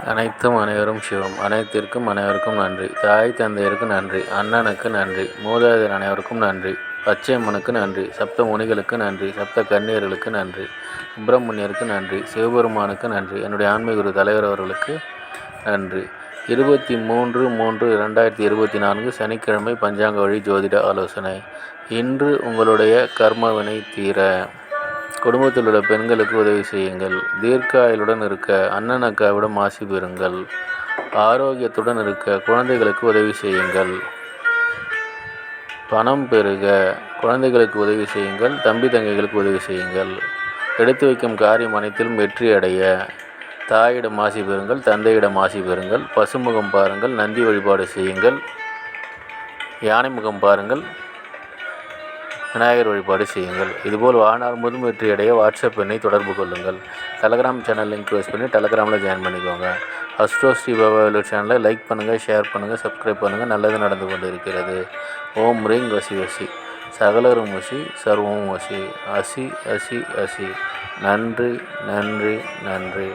அனைத்தும் அனைவரும் சிவம். அனைத்திற்கும் அனைவருக்கும் நன்றி. தாய் தந்தையருக்கு நன்றி. அண்ணனுக்கு நன்றி. மூதாதையர் அனைவருக்கும் நன்றி. பச்சையம்மனுக்கு நன்றி. சப்த முனிகளுக்கு நன்றி. சப்த கன்னியர்களுக்கு நன்றி. சுப்பிரமணியருக்கு நன்றி. சிவபெருமானுக்கு நன்றி. என்னுடைய ஆன்மீக குரு தலைவர் அவர்களுக்கு நன்றி. 23/3/2024 சனிக்கிழமை பஞ்சாங்க வழி ஜோதிட ஆலோசனை. இன்று உங்களுடைய கர்மவினை தீர குடும்பத்தில் உள்ள பெண்களுக்கு உதவி செய்யுங்கள். தீர்க்காயுளுடன் இருக்க அண்ணன் அக்காவிடம் ஆசி பெறுங்கள். ஆரோக்கியத்துடன் இருக்க குழந்தைகளுக்கு உதவி செய்யுங்கள். பணம் பெருக குழந்தைகளுக்கு உதவி செய்யுங்கள். தம்பி தங்கைகளுக்கு உதவி செய்யுங்கள். எடுத்து வைக்கும் காரியம் அனைத்திலும் வெற்றி அடைய தாயிடம் ஆசி பெறுங்கள். தந்தையிடம் ஆசி பெறுங்கள். பசுமுகம் பாருங்கள். நந்தி வழிபாடு செய்யுங்கள். யானை முகம் பாருங்கள். விநாயகர் வழிபாடு செய்யுங்கள். இதுபோல் வாழ்நாள் முழுவதும் வெற்றியடைய வாட்ஸ்அப் எண்ணை தொடர்பு கொள்ளுங்கள். டெலகிராம் சேனல் லிங்க் யூஸ் பண்ணி டெலகிராமில் ஜாயின் பண்ணிக்கோங்க. அஸ்ட்ரோ ஸ்ரீ பாபா சேனலை லைக் பண்ணுங்கள், ஷேர் பண்ணுங்கள், சப்ஸ்கிரைப் பண்ணுங்கள். நல்லது நடந்து கொண்டு இருக்கிறது. ஓம் ரீங் வசி வசி சகலரும் வசி சர்வம் வசி அசி அசி அசி. நன்றி நன்றி நன்றி.